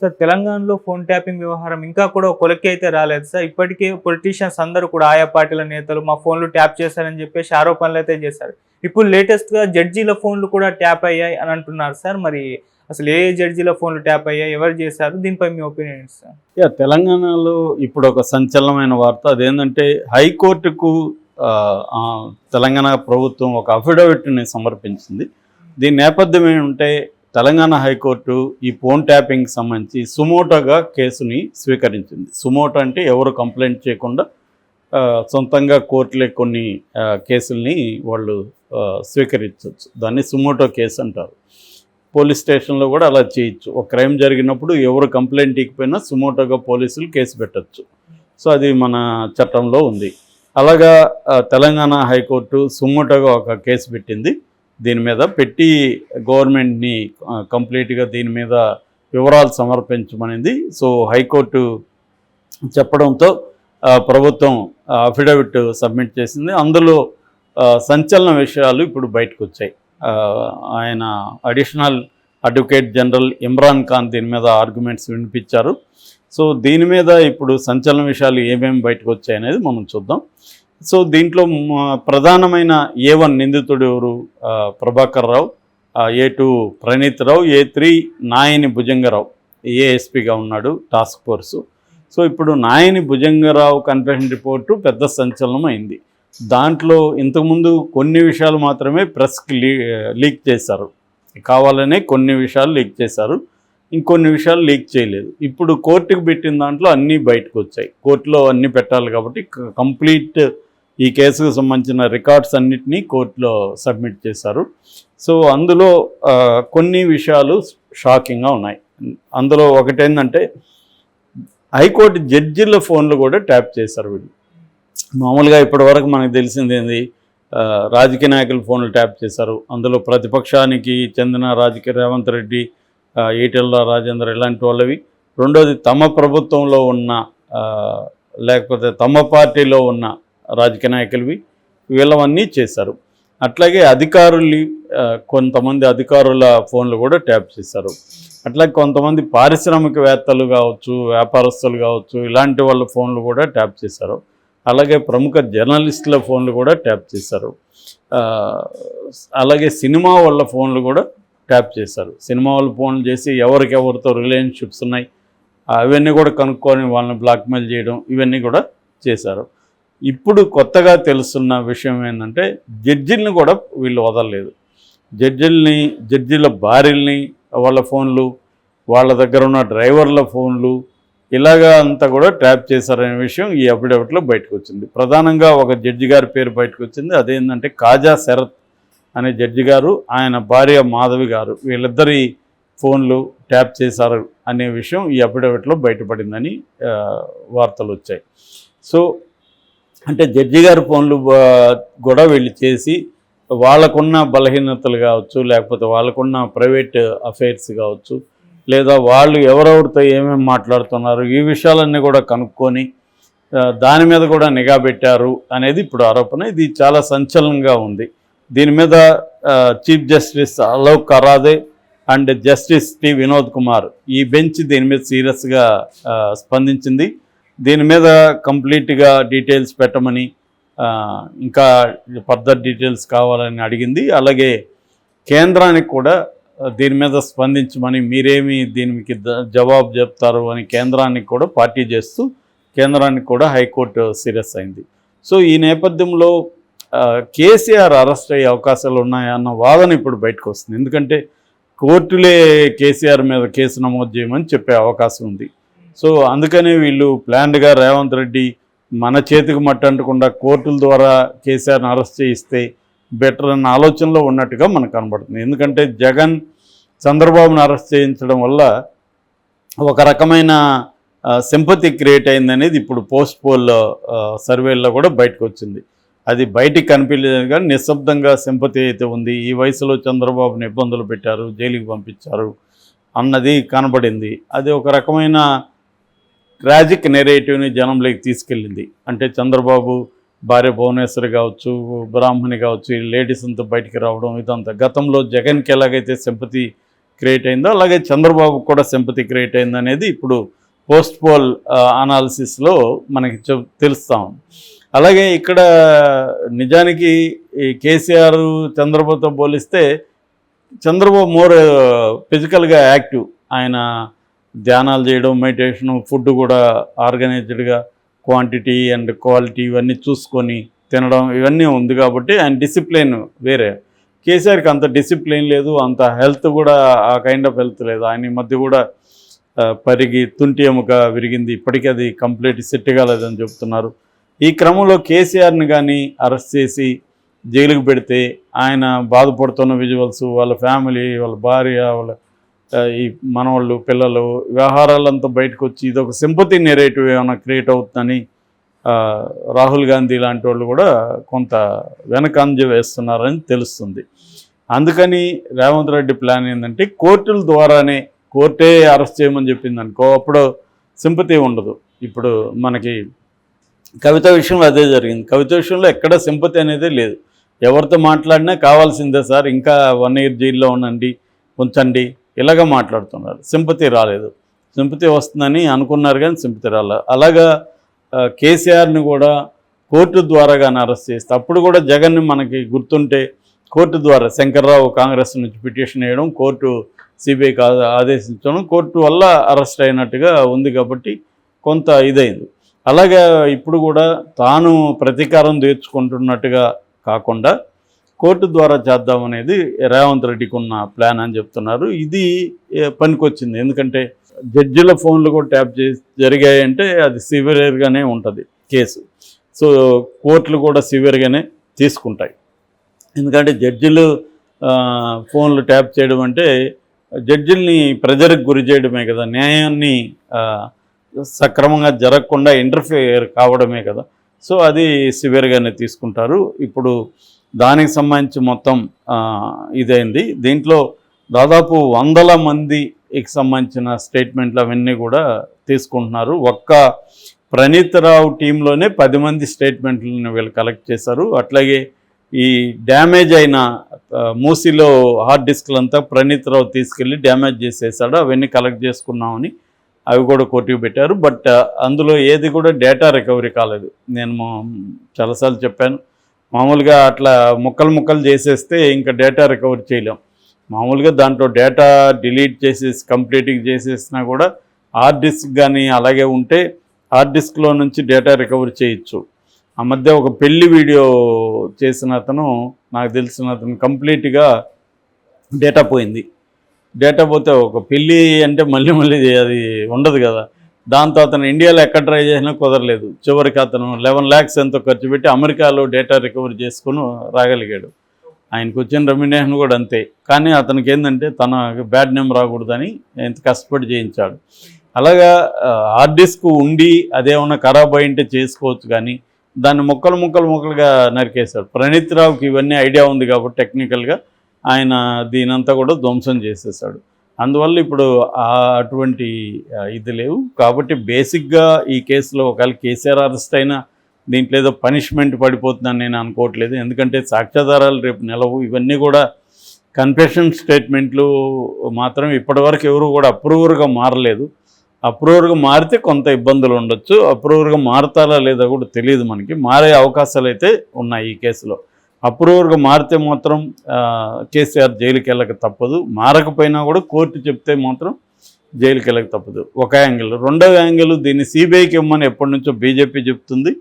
Sir తెలంగాణలో phone tapping వ్యవహారం ఇంకా కూడా ఒక కొలిక్కి అయితే రాలేదు సార్. ఇప్పటికే పొలిటీషియన్స్ అందరూ కూడా ఆయా పార్టీల నేతలు మా ఫోన్‌లు ట్యాప్ చేశారని చెప్పేసి ఆరోపణలైతే చేశారు. ఇప్పుడు లేటెస్ట్‌గా జడ్జీల ఫోన్‌లు కూడా ట్యాప్ అయ్యాయి అని అంటున్నారు సార్. మరి అసలు ఏ జడ్జీల ఫోన్‌లు ట్యాప్ అయ్యాయి? ఎవరు చేశారు? దీనిపై మీ ఒపీనియన్ ఏంటి సార్? తెలంగాణలో ఇప్పుడు ఒక సంచలనమైన వార్త అదేంటంటే హైకోర్టుకు తెలంగాణ ప్రభుత్వం ఒక అఫిడవిట్‌ని సమర్పించింది. దీని నేపథ్యం ఏంటంటే తెలంగాణ హైకోర్టు ఈ ఫోన్ ట్యాపింగ్కి సంబంధించి సుమోటోగా కేసుని స్వీకరించింది. సుమోటో అంటే ఎవరు కంప్లైంట్ చేయకుండా సొంతంగా కోర్టులే కొన్ని కేసుల్ని వాళ్ళు స్వీకరించవచ్చు. దాన్ని సుమోటో కేసు అంటారు. పోలీస్ స్టేషన్లో కూడా అలా చేయొచ్చు. ఒక క్రైమ్ జరిగినప్పుడు ఎవరు కంప్లైంట్ ఇవ్వకపోయినా సుమోటోగా పోలీసులు కేసు పెట్టచ్చు. సో అది మన చట్టంలో ఉంది. అలాగా తెలంగాణ హైకోర్టు సుమోటోగా ఒక కేసు పెట్టింది. దీని మీద పెట్టి గవర్నమెంట్ని కంప్లీట్గా దీని మీద వివరాలు సమర్పించమనింది. సో హైకోర్టు చెప్పడంతో ప్రభుత్వం అఫిడవిట్ సబ్మిట్ చేసింది. అందులో సంచలన విషయాలు ఇప్పుడు బయటకు వచ్చాయి. ఆయన additional advocate general Imran Khan దీని మీద ఆర్గ్యుమెంట్స్ వినిపించారు. సో దీని మీద ఇప్పుడు సంచలన విషయాలు ఏమేమి బయటకు వచ్చాయనేది మనం చూద్దాం. సో దీంట్లో ప్రధానమైన A1 నిందితుడు ఎవరు? ప్రభాకర్ రావు, A2 ప్రణీత్ రావు, A3 నాయని భుజంగరావు ఏఎస్పీగా ఉన్నాడు టాస్క్ ఫోర్సు. సో ఇప్పుడు నాయని భుజంగరావు కన్ఫెషన్ రిపోర్టు పెద్ద సంచలనం అయింది. దాంట్లో ఇంతకుముందు కొన్ని విషయాలు మాత్రమే ప్రెస్కి లీక్ చేశారు. కావాలనే కొన్ని విషయాలు లీక్ చేశారు, ఇంకొన్ని విషయాలు లీక్ చేయలేదు. ఇప్పుడు కోర్టుకు పెట్టిన దాంట్లో అన్నీ బయటకు వచ్చాయి. కోర్టులో అన్నీ పెట్టాలి కాబట్టి కంప్లీట్ ఈ కేసుకు సంబంధించిన రికార్డ్స్ అన్నిటినీ కోర్టులో సబ్మిట్ చేశారు. సో అందులో కొన్ని విషయాలు షాకింగ్గా ఉన్నాయి. అందులో ఒకటేంటంటే హైకోర్టు జడ్జిల ఫోన్లు కూడా ట్యాప్ చేశారు వీళ్ళు. మామూలుగా ఇప్పటివరకు మనకు తెలిసింది ఏంది, రాజకీయ నాయకుల ఫోన్లు ట్యాప్ చేశారు. అందులో ప్రతిపక్షానికి చెందిన రాజకీయ రేవంత్ రెడ్డి, ఈటెల రాజేందర్ ఇలాంటి వాళ్ళవి. రెండోది తమ ప్రభుత్వంలో ఉన్న లేకపోతే తమ పార్టీలో ఉన్న రాజకీయ నాయకులవి, వీళ్ళవన్నీ చేశారు. అట్లాగే అధికారులు కొంతమంది అధికారుల ఫోన్లు కూడా ట్యాప్ చేశారు. అట్లాగే కొంతమంది పారిశ్రామికవేత్తలు కావచ్చు, వ్యాపారస్తులు కావచ్చు, ఇలాంటి వాళ్ళ ఫోన్లు కూడా ట్యాప్ చేశారు. అలాగే ప్రముఖ జర్నలిస్టుల ఫోన్లు కూడా ట్యాప్ చేశారు. అలాగే సినిమా వాళ్ళ ఫోన్లు కూడా ట్యాప్ చేశారు. సినిమా వాళ్ళు ఫోన్లు చేసి ఎవరికెవరితో రిలేషన్షిప్స్ ఉన్నాయి అవన్నీ కూడా కనుక్కొని వాళ్ళని బ్లాక్మెయిల్ చేయడం, ఇవన్నీ కూడా చేశారు. ఇప్పుడు కొత్తగా తెలుస్తున్న విషయం ఏంటంటే జడ్జిల్ని కూడా వీళ్ళు వదలలేదు. జడ్జిల భార్యల్ని వాళ్ళ ఫోన్లు, వాళ్ళ దగ్గర ఉన్న డ్రైవర్ల ఫోన్లు, ఇలాగా అంతా కూడా ట్యాప్ చేశారనే విషయం ఈ అఫిడవిట్లో బయటకు వచ్చింది. ప్రధానంగా ఒక జడ్జి గారి పేరు బయటకు వచ్చింది. అదేంటంటే కాజా శరత్ అనే జడ్జి గారు, ఆయన భార్య మాధవి గారు, వీళ్ళిద్దరి ఫోన్లు ట్యాప్ చేశారు అనే విషయం ఈ అఫిడవిట్లో బయటపడిందని వార్తలు వచ్చాయి. సో అంటే జడ్జి గారి ఫోన్లు కూడా వీళ్ళు చేసి వాళ్ళకున్న బలహీనతలు కావచ్చు, లేకపోతే వాళ్ళకున్న ప్రైవేట్ అఫైర్స్ కావచ్చు, లేదా వాళ్ళు ఎవరెవరితో ఏమేమి మాట్లాడుతున్నారు, ఈ విషయాలన్నీ కూడా కనుక్కొని దాని మీద కూడా నిఘా పెట్టారు అనేది ఇప్పుడు ఆరోపణ. ఇది చాలా సంచలనంగా ఉంది. దీని మీద chief justice Alok Aradhe and justice T Vinod Kumar ఈ బెంచ్ దీని మీద సీరియస్గా స్పందించింది. దీని మీద కంప్లీట్గా డీటెయిల్స్ పెట్టమని, ఇంకా ఫర్దర్ డీటెయిల్స్ కావాలని అడిగింది. అలాగే కేంద్రానికి కూడా దీని మీద స్పందించమని, మీరేమి దీనికి జవాబు చెప్తారు అని కేంద్రానికి కూడా పార్టీ చేస్తూ కేంద్రానికి కూడా హైకోర్టు సీరియస్ అయింది. సో ఈ నేపథ్యంలో కేసీఆర్ అరెస్ట్ అయ్యే అవకాశాలు ఉన్నాయన్న వాదన ఇప్పుడు బయటకు వస్తుంది. ఎందుకంటే కోర్టులే కేసీఆర్ మీద కేసు నమోదు చేయమని చెప్పే అవకాశం ఉంది. సో అందుకనే వీళ్ళు ప్లాన్డ్గా రేవంత్ రెడ్డి మన చేతికి మట్టంటకుండా కోర్టుల ద్వారా కేసీఆర్ని అరెస్ట్ చేయిస్తే బెటర్ అన్న ఆలోచనలో ఉన్నట్టుగా మనకు కనబడుతుంది. ఎందుకంటే జగన్ చంద్రబాబును అరెస్ట్ చేయించడం వల్ల ఒక రకమైన సింపతి క్రియేట్ అయిందనేది ఇప్పుడు పోస్ట్ పోల్ సర్వేల్లో కూడా బయటకు వచ్చింది. అది బయటికి కనిపించలేదు కానీ నిశ్శబ్దంగా సింపతి అయితే ఉంది. ఈ వయసులో చంద్రబాబుని ఇబ్బందులు పెట్టారు, జైలుకి పంపించారు అన్నది కనబడింది. అది ఒక రకమైన ట్రాజిక్ నెరేటివ్ని జనంలోకి తీసుకెళ్ళింది. అంటే చంద్రబాబు భార్య భువనేశ్వరి కావచ్చు, బ్రాహ్మణి కావచ్చు, ఈ లేడీస్ అంతా బయటికి రావడం, ఇదంతా గతంలో జగన్కి ఎలాగైతే సింపతి క్రియేట్ అయిందో అలాగే చంద్రబాబు కూడా సింపతి క్రియేట్ అయింది అనేది ఇప్పుడు పోస్ట్ పోల్ అనాలిసిస్లో మనకి తెలుస్తాం. అలాగే ఇక్కడ నిజానికి ఈ కేసీఆర్ చంద్రబాబుతో పోలిస్తే చంద్రబాబు మోర్ ఫిజికల్గా యాక్టివ్. ఆయన ధ్యానాలు చేయడం, మెడిటేషను, ఫుడ్ కూడా ఆర్గనైజ్డ్గా క్వాంటిటీ అండ్ క్వాలిటీ ఇవన్నీ చూసుకొని తినడం ఇవన్నీ ఉంది కాబట్టి ఆయన డిసిప్లిన్ వేరే. కేసీఆర్కి అంత డిసిప్లిన్ లేదు, అంత హెల్త్ కూడా ఆ కైండ్ ఆఫ్ హెల్త్ లేదు. ఆయన ఈ మధ్య కూడా పరిగి తుంటి ఎముక విరిగింది, ఇప్పటికీ అది కంప్లీట్ సెట్ కాలేదని చెప్తున్నారు. ఈ క్రమంలో కేసీఆర్ని కానీ అరెస్ట్ చేసి జైలుకు పెడితే ఆయన బాధపడుతున్న విజువల్స్, వాళ్ళ ఫ్యామిలీ, వాళ్ళ భార్య, వాళ్ళ ఈ మనవాళ్ళు, పిల్లలు వ్యవహారాలంతా బయటకు వచ్చి ఇదొక సింపతి నెరేటివ్ ఏమైనా క్రియేట్ అవుతుందని రాహుల్ గాంధీ లాంటి వాళ్ళు కూడా కొంత వెనకంజ వేస్తున్నారని తెలుస్తుంది. అందుకని రేవంత్ రెడ్డి ప్లాన్ ఏంటంటే కోర్టుల ద్వారానే, కోర్టే అరెస్ట్ చేయమని చెప్పింది అనుకో, అప్పుడు సింపతి ఉండదు. ఇప్పుడు మనకి కవిత విషయంలో అదే జరిగింది. కవిత విషయంలో ఎక్కడ సింపతి అనేది లేదు. ఎవరితో మాట్లాడినా కావాల్సిందే సార్, ఇంకా 1 year జైల్లో ఉంచండి ఇలాగ మాట్లాడుతున్నారు. సింపతి రాలేదు. సింపతి వస్తుందని అనుకున్నారు కానీ సింపతి రాలేదు. అలాగా కేసీఆర్ని కూడా కోర్టు ద్వారా కానీ అరెస్ట్ చేస్తే, అప్పుడు కూడా జగన్ని మనకి గుర్తుంటే కోర్టు ద్వారా శంకర్రావు కాంగ్రెస్ నుంచి పిటిషన్ వేయడం, కోర్టు సిబిఐకి ఆదేశించడం, కోర్టు వల్ల అరెస్ట్ అయినట్టుగా ఉంది కాబట్టి కొంత ఇదైంది. అలాగే ఇప్పుడు కూడా తాను ప్రతీకారం తీర్చుకుంటున్నట్టుగా కాకుండా కోర్టు ద్వారా చేద్దామనేది రేవంత్ రెడ్డికి ఉన్న ప్లాన్ అని చెప్తున్నారు. ఇది పనికొచ్చింది. ఎందుకంటే జడ్జిల ఫోన్లు కూడా ట్యాప్ చేసి జరిగాయంటే అది సివియర్గానే ఉంటుంది కేసు. సో కోర్టులు కూడా సివియర్గానే తీసుకుంటాయి. ఎందుకంటే జడ్జిలు ఫోన్లు ట్యాప్ చేయడం అంటే జడ్జిల్ని ప్రెజర్కి గురి చేయడమే కదా, న్యాయాన్ని సక్రమంగా జరగకుండా ఇంటర్ఫియర్ కావడమే కదా. సో అది సివియర్గానే తీసుకుంటారు. ఇప్పుడు దానికి సంబంధించి మొత్తం ఇదైంది. దీంట్లో దాదాపు 100 మందికి సంబంధించిన స్టేట్మెంట్లు అవన్నీ కూడా తీసుకుంటున్నారు. ఒక్క ప్రణీత్ రావు టీంలోనే 10 మంది స్టేట్మెంట్లను వీళ్ళు కలెక్ట్ చేశారు. అట్లాగే ఈ డ్యామేజ్ అయిన మూసీలో హార్డ్ డిస్క్లంతా ప్రణీత్ రావు తీసుకెళ్ళి డ్యామేజ్ చేసేసాడు. అవన్నీ కలెక్ట్ చేసుకున్నామని అవి కూడా కోర్టుకు పెట్టారు. బట్ అందులో ఏది కూడా డేటా రికవరీ కాలేదు. నేను చాలాసార్లు చెప్పాను, మామూలుగా అట్లా ముక్కలు చేసేస్తే ఇంకా డేటా రికవరీ చేయలేం. మామూలుగా దాంట్లో డేటా డిలీట్ చేసేసి కంప్లీట్గా చేసేసినా కూడా హార్డ్ డిస్క్ కానీ అలాగే ఉంటే హార్డ్ డిస్క్లో నుంచి డేటా రికవరీ చేయొచ్చు. ఆ మధ్య ఒక పెళ్లి వీడియో చేసిన అతను, నాకు తెలిసిన అతను కంప్లీట్గా డేటా పోయింది. డేటా పోతే ఒక పెళ్ళి అంటే మళ్ళీ అది ఉండదు కదా. దాంతో అతను ఇండియాలో ఎక్కడ ట్రై చేసినా కుదరలేదు. చివరికి అతను 11 lakhs ఎంతో ఖర్చు పెట్టి అమెరికాలో డేటా రికవరీ చేసుకుని రాగలిగాడు. ఆయనకు వచ్చిన రెమ్యునేషన్ కూడా అంతే. కానీ అతనికి ఏంటంటే తన బ్యాడ్ నేమ్ రాకూడదని ఎంత కష్టపడి చేయించాడు. అలాగా హార్డ్ డిస్క్ ఉండి అదేమన్నా ఖరాబ్ అయింటే చేసుకోవచ్చు, కానీ దాన్ని ముక్కలుగా నరికేశాడు. ప్రణీత్ రావుకి ఇవన్నీ ఐడియా ఉంది కాబట్టి టెక్నికల్గా ఆయన దీనంతా కూడా ధ్వంసం చేసేసాడు. అందువల్ల ఇప్పుడు అటువంటి ఇది లేవు. కాబట్టి బేసిక్గా ఈ కేసులో ఒకవేళ కేసీఆర్ అరెస్ట్ అయినా దీంట్లో ఏదో పనిష్మెంట్ పడిపోతుందని నేను అనుకోవట్లేదు. ఎందుకంటే సాక్ష్యాధారాలు రేపు నిలవు. ఇవన్నీ కూడా కన్ఫెషన్ స్టేట్మెంట్లు మాత్రం ఇప్పటివరకు ఎవరు కూడా అప్రూవర్గా మారలేదు. అప్రూవర్గా మారితే కొంత ఇబ్బందులు ఉండొచ్చు. అప్రూవర్గా మారుతారా లేదా కూడా తెలియదు మనకి. మారే అవకాశాలు అయితే ఉన్నాయి ఈ కేసులో. అప్రూవర్గా మారితే మాత్రం కేసీఆర్ జైలుకి వెళ్ళక తప్పదు. మారకపోయినా కూడా కోర్టు చెప్తే మాత్రం జైలుకి వెళ్ళక తప్పదు. ఒక యాంగిల్. రెండవ యాంగిల్, దీన్ని సిబిఐకి ఇవ్వమని ఎప్పటి నుంచో బీజేపీ చెప్తుంది.